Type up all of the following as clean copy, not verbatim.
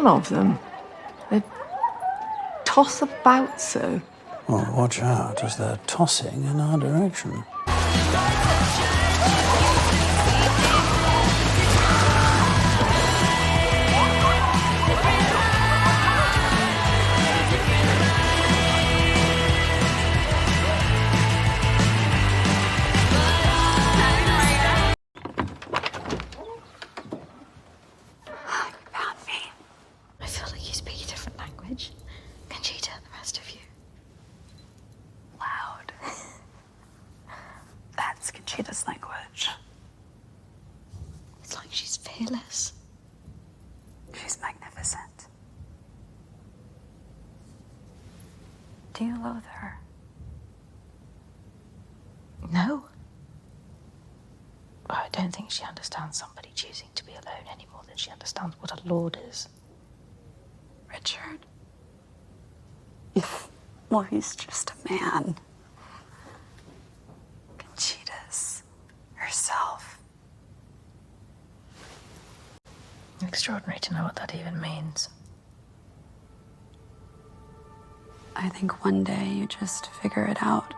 one of them. They toss about so. Well, watch out, as they're tossing in our direction. Conchita's language. It's like she's fearless. She's magnificent. Do you loathe her? No. I don't think she understands somebody choosing to be alone any more than she understands what a lord is. Richard? Well, he's just a man. Conchita's herself. Extraordinary to know what that even means. I think one day you just figure it out.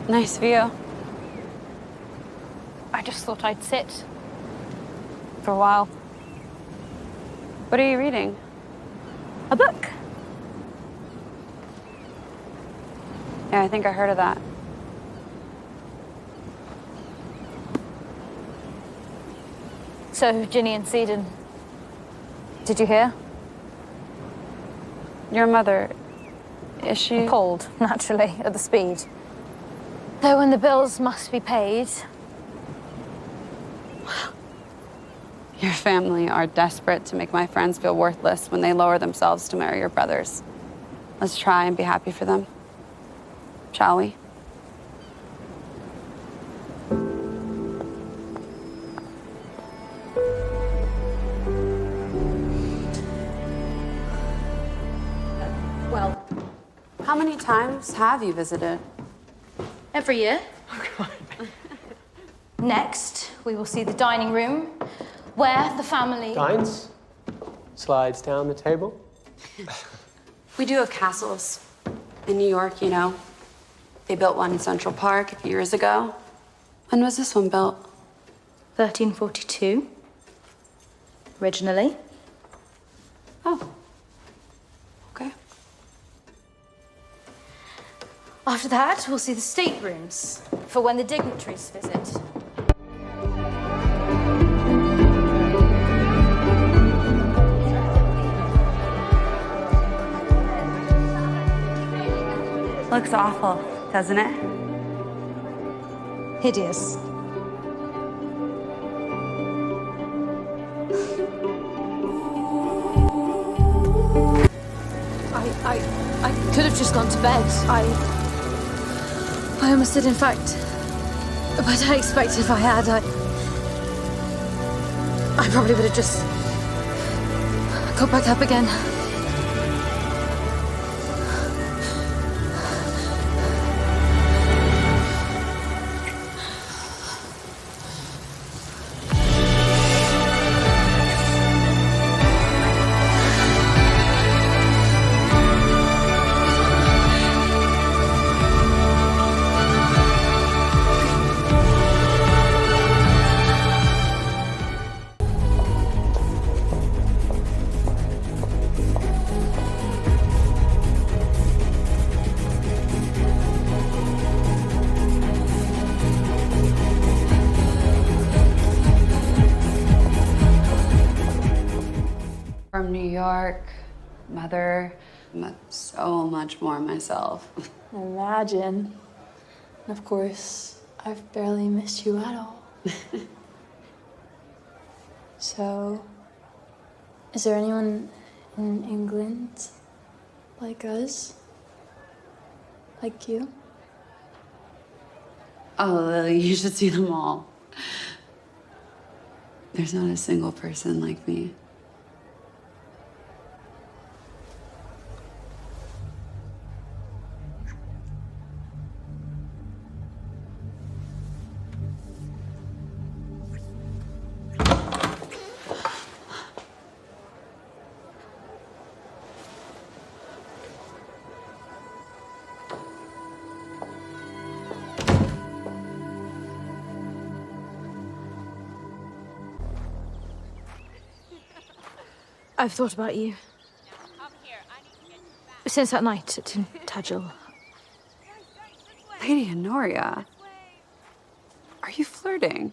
Nice view. I just thought I'd sit for a while. What are you reading? A book. Yeah, I think I heard of that. So, Ginny and Seaton, did you hear? Your mother, is she? Appalled, naturally, at the speed. Though when the bills must be paid. Your family are desperate to make my friends feel worthless when they lower themselves to marry your brothers. Let's try and be happy for them. Shall we? Well, How many times have you visited? every year. Next, we will see the dining room, where the family... Dines? Slides down the table? We do have castles. In New York, you know. They built one in Central Park a few years ago. When was this one built? 1342. Originally. Oh. Okay. After that, we'll see the staterooms, for when the dignitaries visit. Looks awful, doesn't it? Hideous. I could have just gone to bed. I almost did, in fact. But I expect if I had, I probably would have just got back up again. From New York, mother, but so much more myself. Imagine. And of course, I've barely missed you at all. So, is there anyone in England Like us. Like you. Oh, Lily, you should see them all. There's not a single person like me. I've thought about you. Since that night at Tagil. Lady Honoria, are you flirting?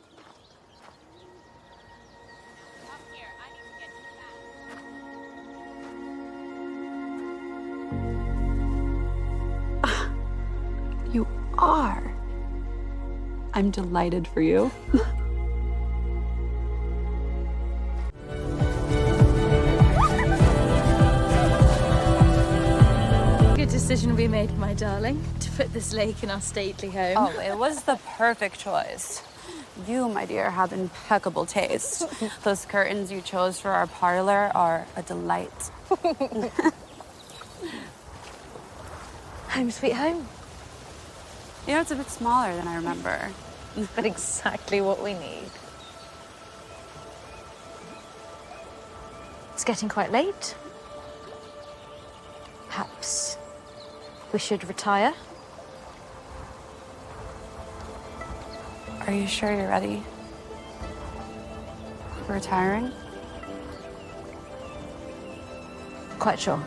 You are. I'm delighted for you. Good decision we made, my darling, to put this lake in our stately home. Oh, it was the perfect choice. You, my dear, have impeccable taste. Those curtains you chose for our parlor are a delight. Home sweet home. You know, it's a bit smaller than I remember. But exactly what we need. It's getting quite late. Perhaps we should retire. Are you sure you're ready for retiring? Quite sure.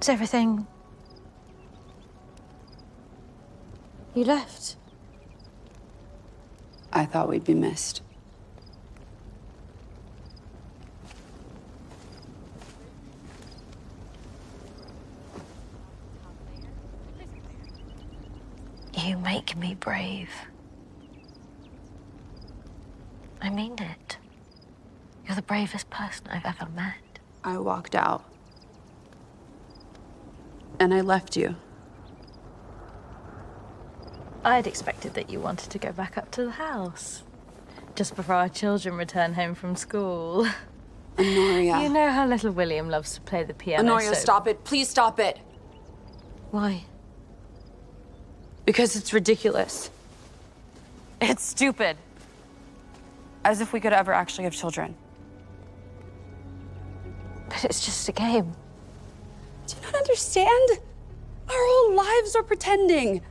Is everything... You left? I thought we'd be missed. You make me brave. I mean it. You're the bravest person I've ever met. I walked out. And I left you. I'd expected that you wanted to go back up to the house. Just before our children return home from school. Honoria. You know how little William loves to play the piano, Honoria, stop it. Please stop it. Why? Because it's ridiculous. It's stupid. As if we could ever actually have children. But it's just a game. Do you not understand? Our whole lives are pretending.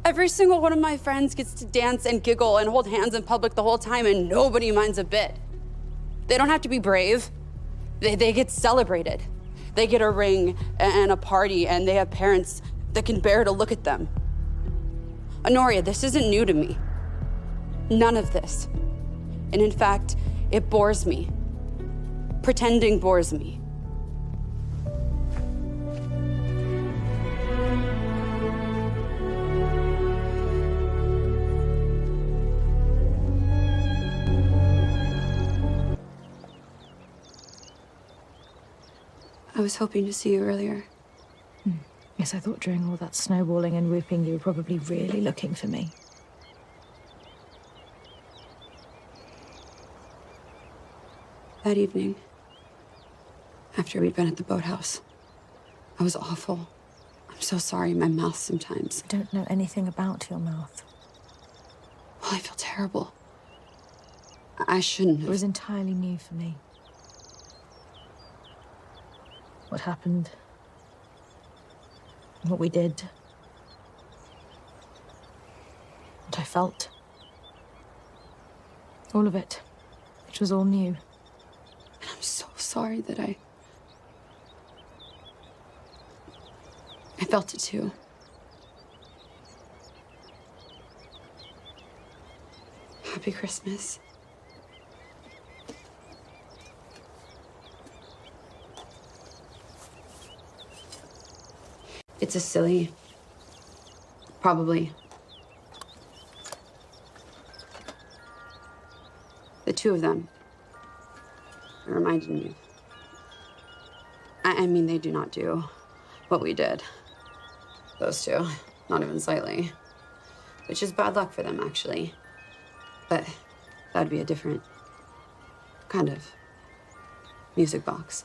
Every single one of my friends gets to dance and giggle and hold hands in public the whole time, and nobody minds a bit. They don't have to be brave. They get celebrated. They get a ring and a party, and they have parents that can bear to look at them. Honoria, this isn't new to me. None of this. And in fact, it bores me. Pretending bores me. I was hoping to see you earlier. Yes, I thought during all that snowballing and whooping you were probably really looking for me. That evening, After we'd been at the boathouse. I was awful. I'm so sorry, my mouth sometimes. I don't know anything about your mouth. Well, I feel terrible. I shouldn't have. It was entirely new for me. What happened, what we did, what I felt. All of it. It was all new. And I'm so sorry that I felt it too. Happy Christmas. It's a silly, probably. The two of them. It reminded me. I mean, they do not do what we did. Those two, not even slightly. Which is bad luck for them, actually. But that'd be a different kind of music box.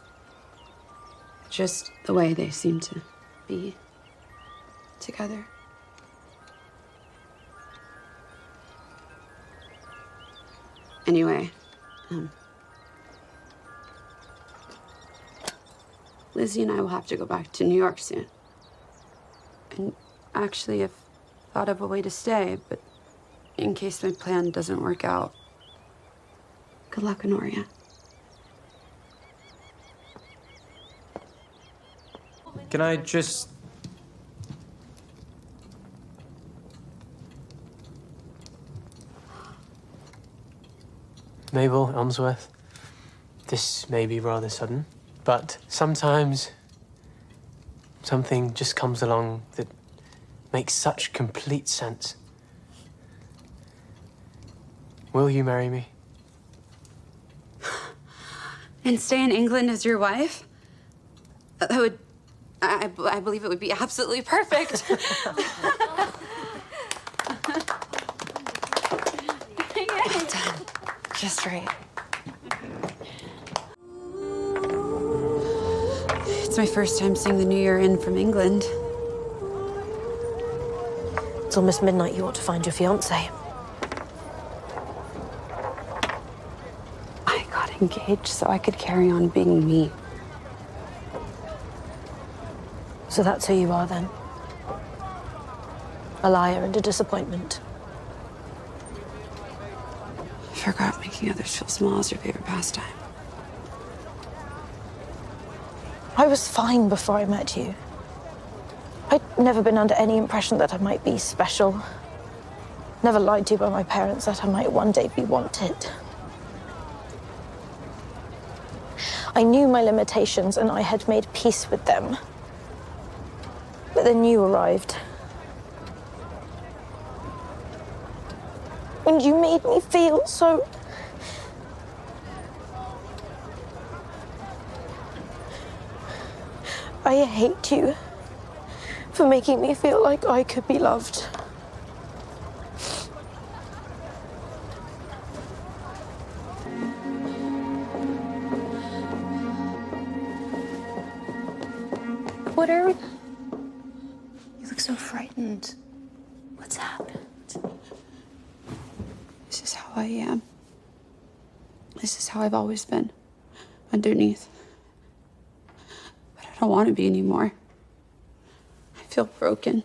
Just the way they seem to be together. Anyway, Lizzie and I will have to go back to New York soon. And actually, I've thought of a way to stay, but in case my plan doesn't work out. Good luck, Honoria. Can I just... Mabel, Elmsworth, this may be rather sudden, but sometimes something just comes along that makes such complete sense. Will you marry me? And stay in England as your wife? That would... I believe it would be absolutely perfect. Well done. Just right. It's my first time seeing the New Year in from England. It's almost midnight. You ought to find your fiancé. I got engaged so I could carry on being me. So that's who you are, then? A liar and a disappointment. I forgot making others feel small is your favorite pastime. I was fine before I met you. I'd never been under any impression that I might be special. Never lied to by my parents that I might one day be wanted. I knew my limitations and I had made peace with them. But then you arrived. And you made me feel so... I hate you for making me feel like I could be loved. What are we? You look so frightened. What's happened? This is how I am. This is how I've always been. Underneath. But I don't want to be anymore. I feel broken.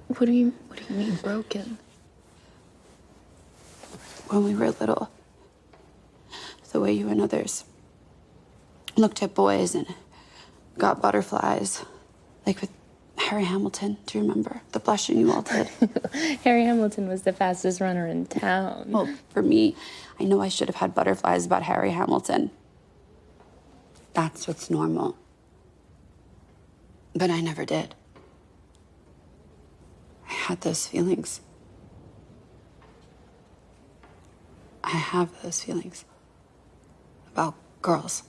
What do you mean broken? When we were little, the way you and others looked at boys and got butterflies, like with Harry Hamilton. Do you remember the blushing you all did? Harry Hamilton was the fastest runner in town. Well, for me, I know I should have had butterflies about Harry Hamilton. That's what's normal. But I never did. I had those feelings. I have those feelings about girls.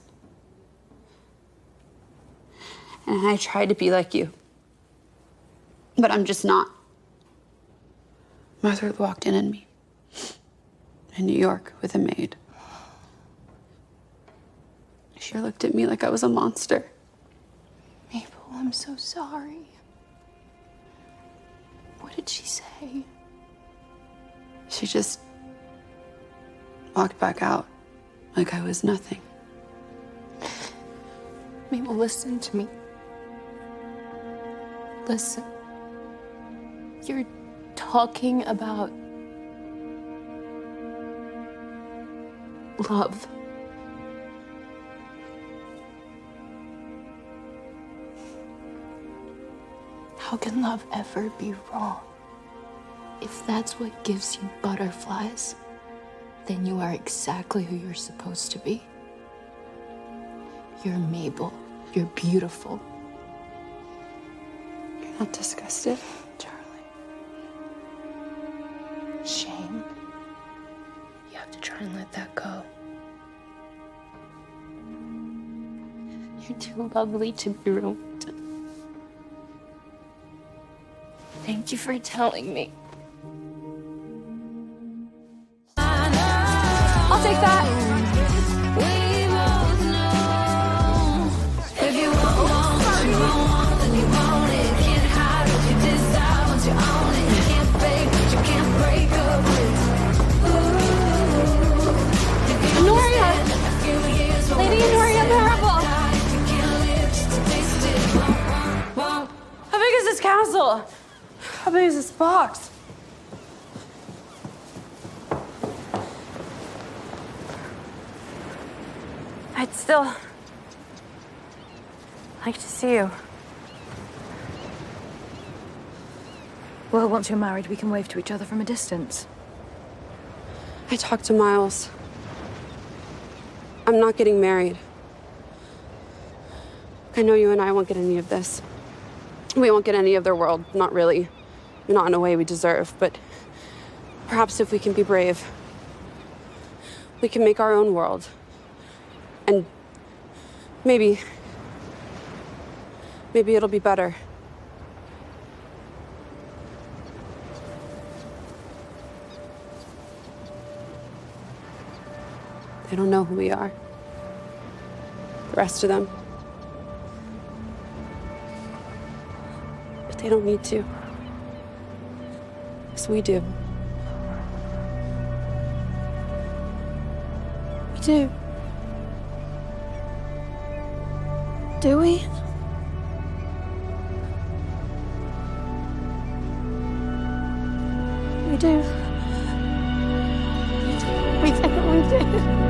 And I tried to be like you. But I'm just not. Mother walked in on me. In New York with a maid. She looked at me like I was a monster. Mabel, I'm so sorry. What did she say? She just walked back out like I was nothing. Mabel, listen to me. Listen. You're talking about love. How can love ever be wrong? If that's what gives you butterflies, then you are exactly who you're supposed to be. You're Mabel. You're beautiful. You're not disgusted? Charlie. Shame. You have to try and let that go. You're too lovely to be ruined. Thank you for telling me. I'll take that. Honoria! Lady Honoria Marble! How big is this castle? How big is this box? I'd still like to see you. Well, once you're married, we can wave to each other from a distance. I talked to Miles. I'm not getting married. I know you and I won't get any of this. We won't get any of their world, not really. Not in a way we deserve, but perhaps if we can be brave, we can make our own world. And maybe it'll be better. They don't know who we are. The rest of them. But they don't need to. Because we do. We do. Do we? We do. We do. We do.